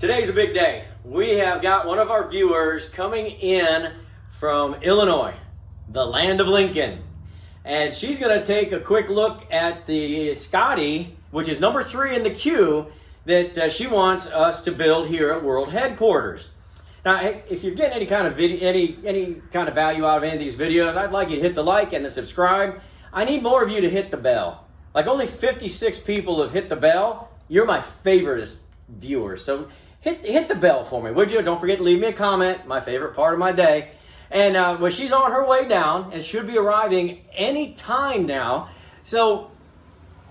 Today's a big day. We have got one of our viewers coming in from Illinois, the land of Lincoln. And she's going to take a quick look at the Scotty, which is number 3 in the queue, that she wants us to build here at World Headquarters. Now, if you're getting any kind of video, any kind of value out of any of these videos, I'd like you to hit the like and the subscribe. I need more of you to hit the bell. Like only 56 people have hit the bell. You're my favorite viewers. So hit the bell for me, would you? Don't forget to leave me a comment, my favorite part of my day. And well, she's on her way down and should be arriving any time now. So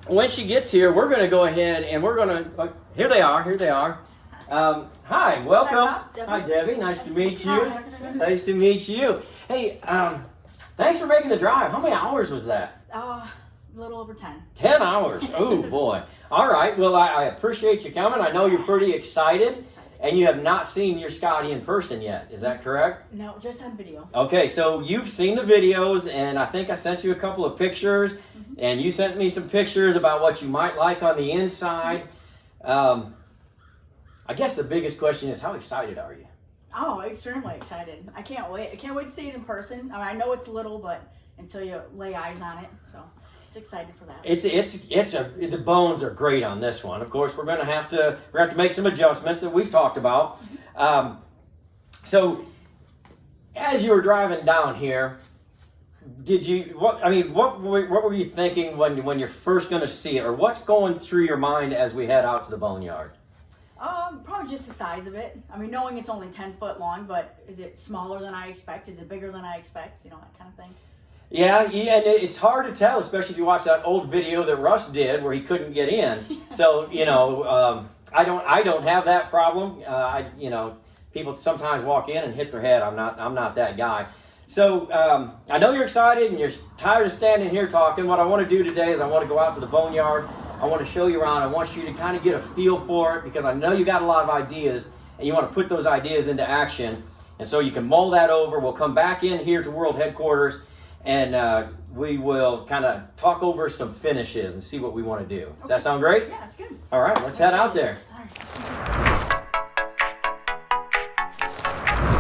when she gets here, we're going to go ahead and we're going to, here they are. Hi, welcome. Hi, Debbie. Nice to meet you. Nice to meet you. Hey, thanks for making the drive. How many hours was that? A little over 10. 10 hours. Oh, boy. All right. Well, I appreciate you coming. I know you're pretty excited. And you have not seen your Scotty in person yet. Is that correct? No, just on video. Okay, so you've seen the videos, and I think I sent you a couple of pictures, and you sent me some pictures about what you might like on the inside. I guess the biggest question is, how excited are you? Oh, extremely excited. I can't wait. I can't wait to see it in person. I know it's little, but until you lay eyes on it, so it's excited for that. The bones are great on this one. Of course, we're gonna have to make some adjustments that we've talked about. So, as you were driving down here, what were you thinking when you're first gonna see it, or what's going through your mind as we head out to the boneyard? Probably just the size of it. I mean, knowing it's only 10 foot long, but is it smaller than I expect? Is it bigger than I expect? You know, that kind of thing. Yeah, and it's hard to tell, especially if you watch that old video that Russ did where he couldn't get in. So, I don't have that problem. People sometimes walk in and hit their head. I'm not that guy. So, I know you're excited and you're tired of standing here talking. What I want to do today is I want to go out to the boneyard. I want to show you around. I want you to kind of get a feel for it because I know you got a lot of ideas and you want to put those ideas into action. And so you can mull that over. We'll come back in here to World Headquarters and we will kind of talk over some finishes and see what we want to do. Does that sound great? Yeah, it's good. All right, let's head out there.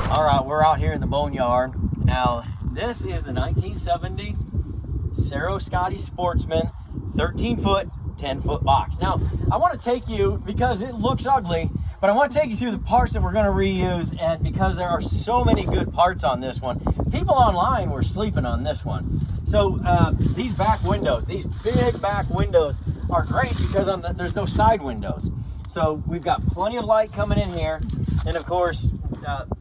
All right, we're out here in the boneyard. Now, this is the 1970 Serro Scotty Sportsman 13-foot, 10-foot box. Now, I want to take you, because it looks ugly, but I want to take you through the parts that we're going to reuse, and because there are so many good parts on this one. People online were sleeping on this one. So these back windows, these big back windows are great because there's no side windows. So we've got plenty of light coming in here. And of course,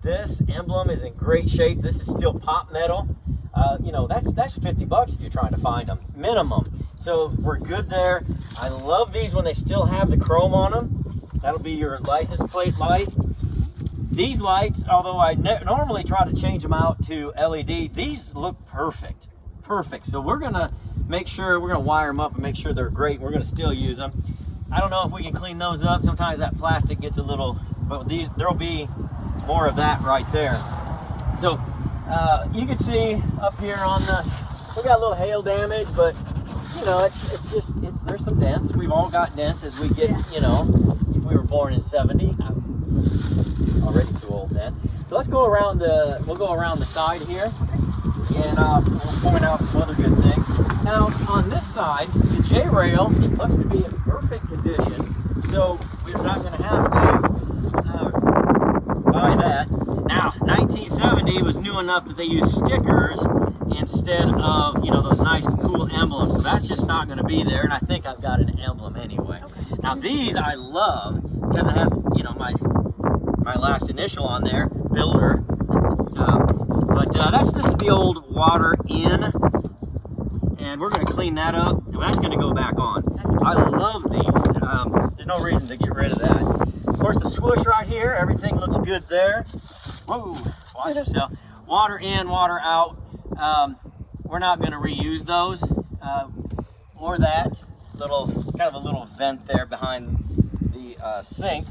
this emblem is in great shape. This is still pop metal. That's $50 if you're trying to find them, minimum. So we're good there. I love these when they still have the chrome on them. That'll be your license plate light. These lights, although I normally try to change them out to LED, these look perfect. So we're gonna make sure, we're gonna wire them up and make sure they're great. We're gonna still use them. I don't know if we can clean those up. Sometimes that plastic gets a little, but there'll be more of that right there. So you can see up here on we got a little hail damage, but there's some dents. We've all got dents as we get, if we were born in 70, I'm already too old then. So let's go around we'll go around the side here, and we'll point out some other good things. Now, on this side, the J-rail looks to be in perfect condition, so we're not going to have to buy that. Now, 1970 was new enough that they used stickers instead of, those nice cool emblems. So that's just not going to be there, and I think I've got an emblem anyway. Okay. Now, these I love because it has, my last initial on there, Builder. This is the old water in, and we're going to clean that up, and that's going to go back on. I love these. There's no reason to get rid of that. Of course, the swoosh right here, everything looks good there. Whoa, watch yourself. Water in, water out. We're not going to reuse those, or that little, kind of a little vent there behind the sink.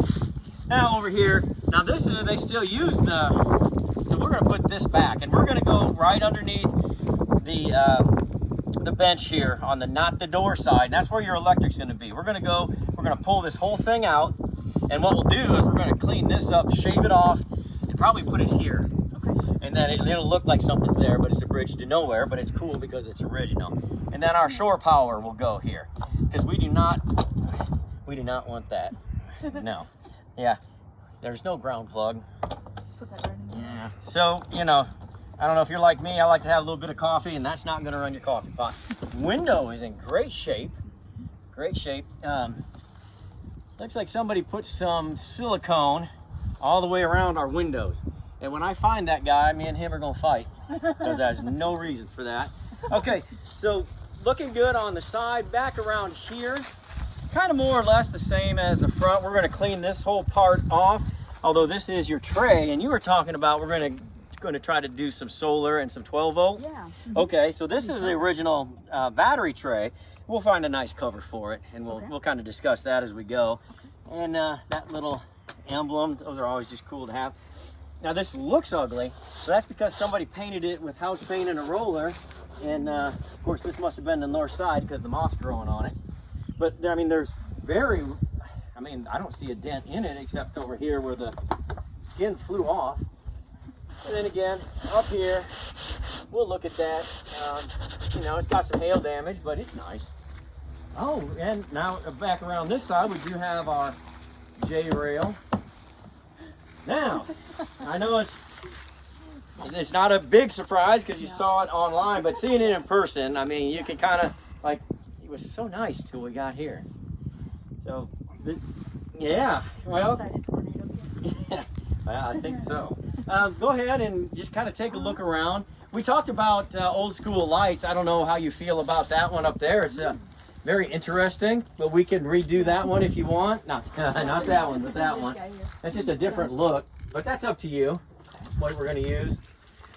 Now over here, they still use so we're going to put this back, and we're going to go right underneath the bench here on not the door side. That's where your electric's going to be. We're going to pull this whole thing out, And what we'll do is we're going to clean this up, shave it off, and probably put it here. Okay. And then it'll look like something's there, but it's a bridge to nowhere, but it's cool because it's original. And then our shore power will go here, because we do not want that. No. Yeah. There's no ground plug. Put that right in there. Yeah. So, you know, I don't know if you're like me, I like to have a little bit of coffee, and that's not going to run your coffee pot. Window is in great shape. Great shape. Looks like somebody put some silicone all the way around our windows. And when I find that guy, me and him are going to fight. Because there's no reason for that. Okay, so looking good on the side. Back around here, kind of more or less the same as the front. We're going to clean this whole part off. Although this is your tray, and you were talking about we're going to try to do some solar and some 12 volt. Yeah. Okay, so this is the original battery tray. We'll find a nice cover for it, and we'll kind of discuss that as we go. Okay. And that little emblem, those are always just cool to have. Now this looks ugly, so that's because somebody painted it with house paint and a roller. And of course this must have been the north side because the moss growing on it. But I mean, I don't see a dent in it except over here where the skin flew off. And then again, up here, we'll look at that. You know, it's got some hail damage, but it's nice. Oh, and now back around this side, we do have our J-rail. Now, I know it's not a big surprise because you saw it online, but seeing it in person, I mean, you can kind of, like, it was so nice till we got here. So, yeah, well, yeah, I think so. Go ahead and just kind of take a look around. We talked about old school lights. I don't know how you feel about that one up there. It's very interesting, but we can redo that one if you want. No, not that one, but that one. That's just a different look, but that's up to you, what we're going to use.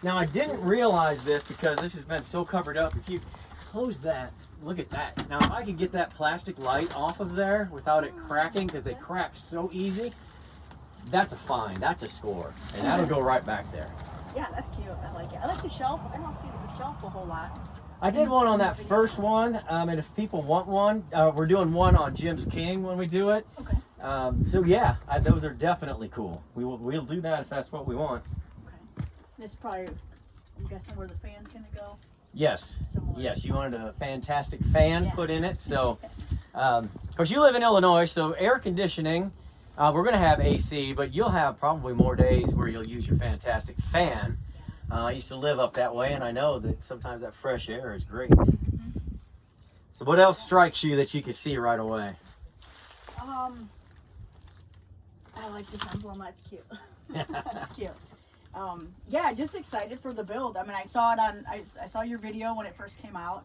Now, I didn't realize this because this has been so covered up. If you close that, look at that. Now, if I could get that plastic light off of there without it cracking, because they crack so easy, that's a find. That's a score. And that'll go right back there. Yeah, that's cute. I like it. I like the shelf. I don't see the shelf a whole lot. I did one on that first one, and if people want one, we're doing one on Jim's King when we do it. Okay. So yeah, those are definitely cool. We'll do that if that's what we want. Okay. This is probably, I'm guessing, where the fan's going to go. Yes. Somewhere. Yes, you wanted a fantastic fan put in it. So, of course, you live in Illinois, so air conditioning, we're going to have AC, but you'll have probably more days where you'll use your fantastic fan. I used to live up that way, and I know that sometimes that fresh air is great. So what else strikes you that you can see right away? I like this emblem. That's cute. That's cute. Yeah, just excited for the build. I mean, I saw it on, I saw your video when it first came out.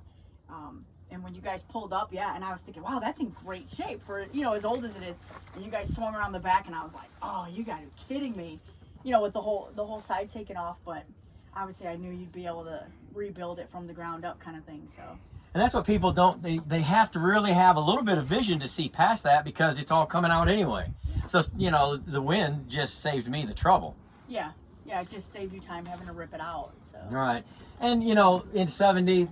And when you guys pulled up, yeah, and I was thinking, wow, that's in great shape for, you know, as old as it is. And you guys swung around the back, and I was like, oh, you guys are kidding me. You know, with the whole side taken off, but obviously I knew you'd be able to rebuild it from the ground up kind of thing, so. And that's what people don't, they have to really have a little bit of vision to see past that because it's all coming out anyway. So, you know, the wind just saved me the trouble. Yeah, yeah, it just saved you time having to rip it out, so. Right. And, you know, in 70,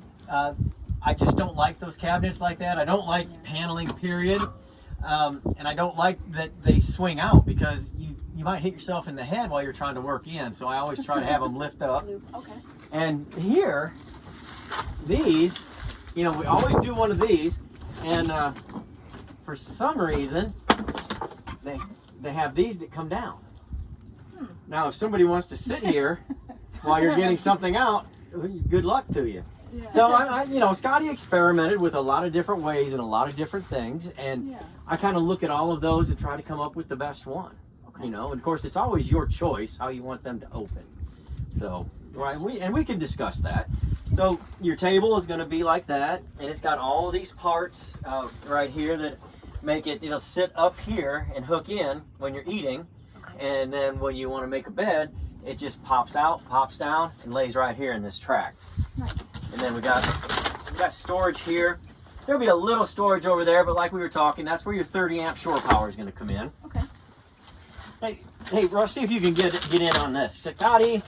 I just don't like those cabinets like that. I don't like paneling, period. And I don't like that they swing out because you might hit yourself in the head while you're trying to work in. So I always try to have them lift up. Okay. And here, these, you know, we always do one of these. And for some reason, they have these that come down. Now, if somebody wants to sit here while you're getting something out, good luck to you. Yeah. So, you know, Scotty experimented with a lot of different ways and a lot of different things, and I kind of look at all of those and try to come up with the best one. Okay. You know, and of course, it's always your choice how you want them to open. So, right, we can discuss that. So, your table is going to be like that, and it's got all of these parts right here that make it, it'll sit up here and hook in when you're eating, and then when you want to make a bed, it just pops out, pops down, and lays right here in this track. Nice. And then we got storage here. There'll be a little storage over there, but like we were talking, that's where your 30 amp shore power is going to come in. Okay. Hey, Russ, see if you can get in on this. Scotty,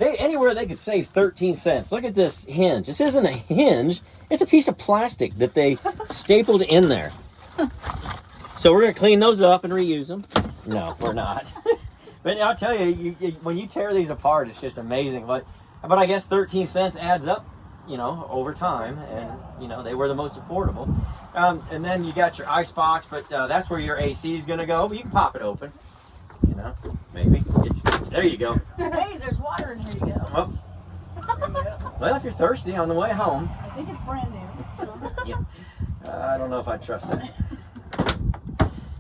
anywhere they could save 13 cents. Look at this hinge. This isn't a hinge. It's a piece of plastic that they stapled in there. So we're going to clean those up and reuse them. No, we're not. But I'll tell you, when you tear these apart, it's just amazing. But I guess 13 cents adds up, you know, over time, and you know they were the most affordable. And then you got your ice box, but that's where your AC is gonna go. But you can pop it open, you know, maybe. There you go. Hey, there's water in here. You go. Oh. There you go. Well, if you're thirsty on the way home. I think it's brand new. So. Yeah. I don't know if I trust that.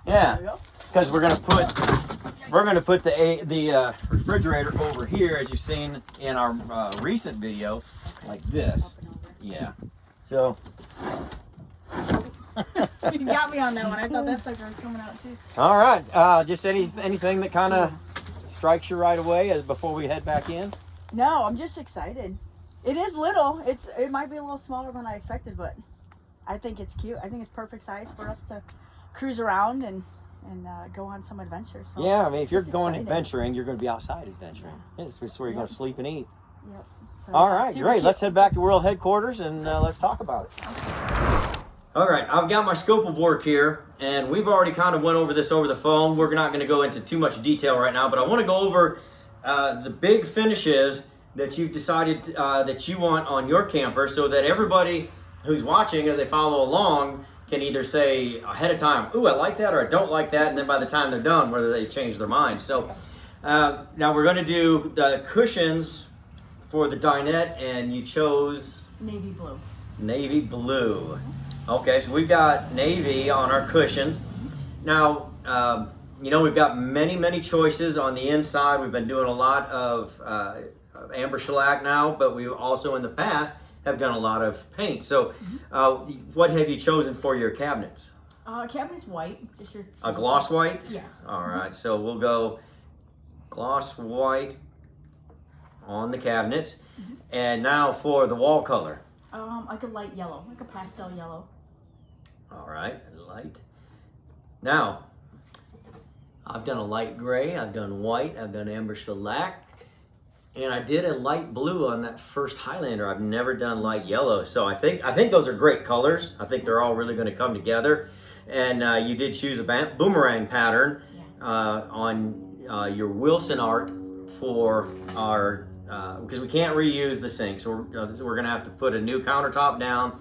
Yeah, because we're gonna put the refrigerator over here, as you've seen in our recent video, like this. Yeah. So. You got me on that one. I thought that sucker was coming out too. All right. Just anything that kind of strikes you right away before we head back in? No, I'm just excited. It is little. It might be a little smaller than I expected, but I think it's cute. I think it's perfect size for us to cruise around and go on some adventures. So yeah, I mean, if you're going adventuring, you're going to be outside adventuring. Yeah. This is where you're going to sleep and eat. Yep. So, all right, great. Cute. Let's head back to World Headquarters and let's talk about it. All right, I've got my scope of work here, and we've already kind of went over this over the phone. We're not going to go into too much detail right now, but I want to go over the big finishes that you've decided that you want on your camper, so that everybody who's watching, as they follow along, can either say ahead of time, ooh, I like that, or I don't like that, and then by the time they're done, whether they change their mind. So now we're going to do the cushions for the dinette, and you chose navy blue. Navy blue. Okay, so we've got navy on our cushions. Now, you know, we've got many choices on the inside. We've been doing a lot of amber shellac now, but we've also in the past have done a lot of paint. So what have you chosen for your cabinets? Cabinet's white. Just your a gloss white? Yes. All right, so we'll go gloss white on the cabinets. And now for the wall color. Like a light yellow, like a pastel yellow. All right, light. Now, I've done a light gray, I've done white, I've done amber shellac, and I did a light blue on that first Highlander. I've never done light yellow, so I think those are great colors. I think they're all really going to come together. And you did choose a boomerang pattern on your Wilson art for our because we can't reuse the sink, so we're going to have to put a new countertop down,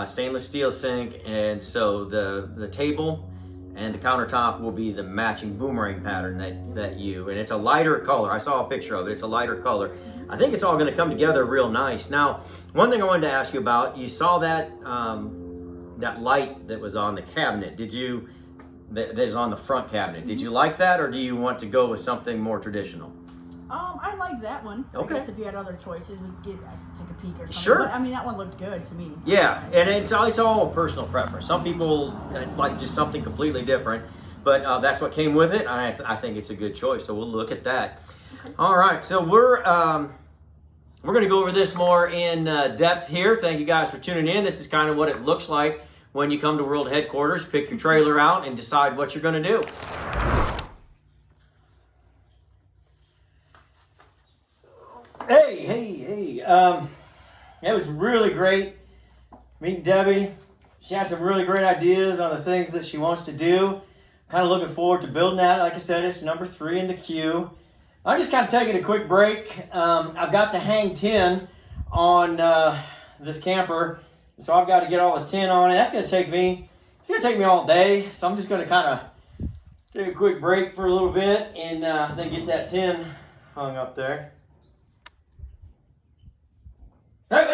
stainless steel sink, and so the table and the countertop will be the matching boomerang pattern and it's a lighter color. I saw a picture of it. It's a lighter color. I think it's all going to come together real nice. Now, one thing I wanted to ask you about, you saw that that light that was on the cabinet. That is on the front cabinet. Did you like that, or do you want to go with something more traditional? I like that one. Okay. I guess if you had other choices, we could take a peek or something. Sure. But, I mean, that one looked good to me. Yeah, and it's all a personal preference. Some people like just something completely different, but that's what came with it. I think it's a good choice, so we'll look at that. Okay. All right, so we're going to go over this more in depth here. Thank you guys for tuning in. This is kind of what it looks like when you come to World Headquarters. Pick your trailer out and decide what you're going to do. Hey. It was really great meeting Debbie. She has some really great ideas on the things that she wants to do. Kind of looking forward to building that. Like I said, it's number 3 in the queue. I'm just kind of taking a quick break. I've got to hang tin on this camper, so I've got to get all the tin on it. It's going to take me all day, so I'm just going to kind of take a quick break for a little bit and then get that tin hung up there. Wait.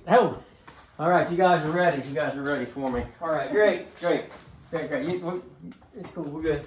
Oh, all right, you guys are ready. You guys are ready for me. All right, great. It's cool, we're good.